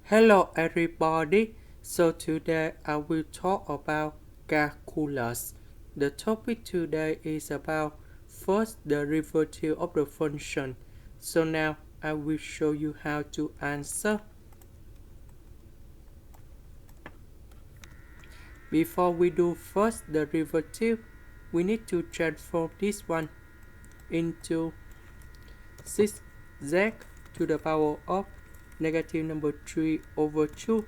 Hello everybody, so today I will talk about calculus. The topic today is about first derivative of the function. So now I will show you how to answer. Before we do first derivative, we need to transform this one into 6z to the power of negative number 3 over 2.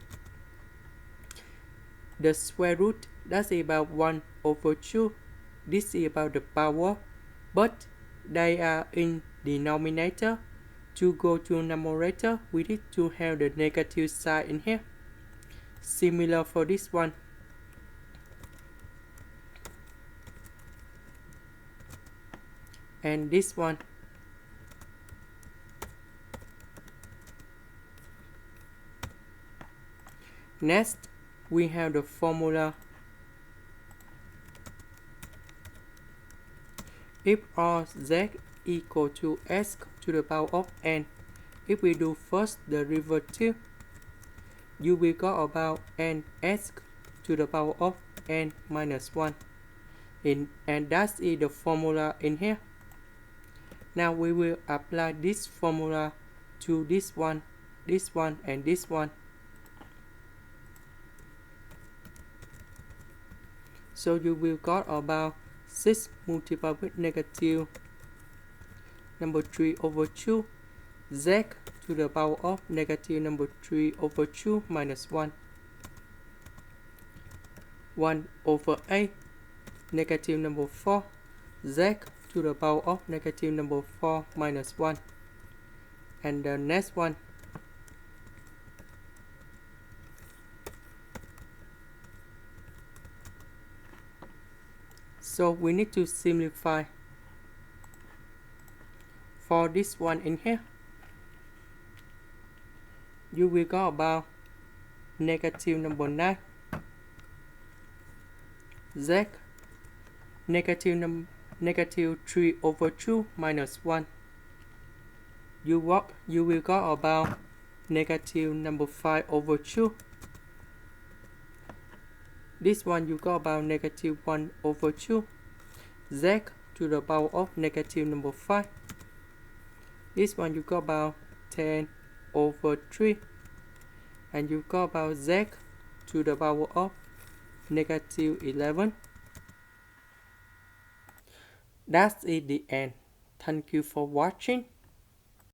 The square root, that's about 1 over 2. This is about the power, but they are in denominator. To go to numerator, we need to have the negative sign in here. Similar for this one. And this one. Next, we have the formula. If Rz equal to s to the power of n, if we do first derivative, you will go about ns to the power of n minus 1. And that is the formula in here. Now we will apply this formula to this one, and this one. So you will got about 6 multiplied with negative number 3 over 2 z to the power of negative number 3 over 2 minus 1. 1 over 8 negative number 4 z to the power of negative number 4 minus 1. And the next one. So we need to simplify for this one in here. You will go about negative number 9 z negative 3 over 2 minus 1. You will go about negative number 5 over 2. This one you go about negative 1 over 2 z to the power of negative number 5. This one you go about 10 over 3, and you go about z to the power of negative 11. That's it, the end. Thank you for watching.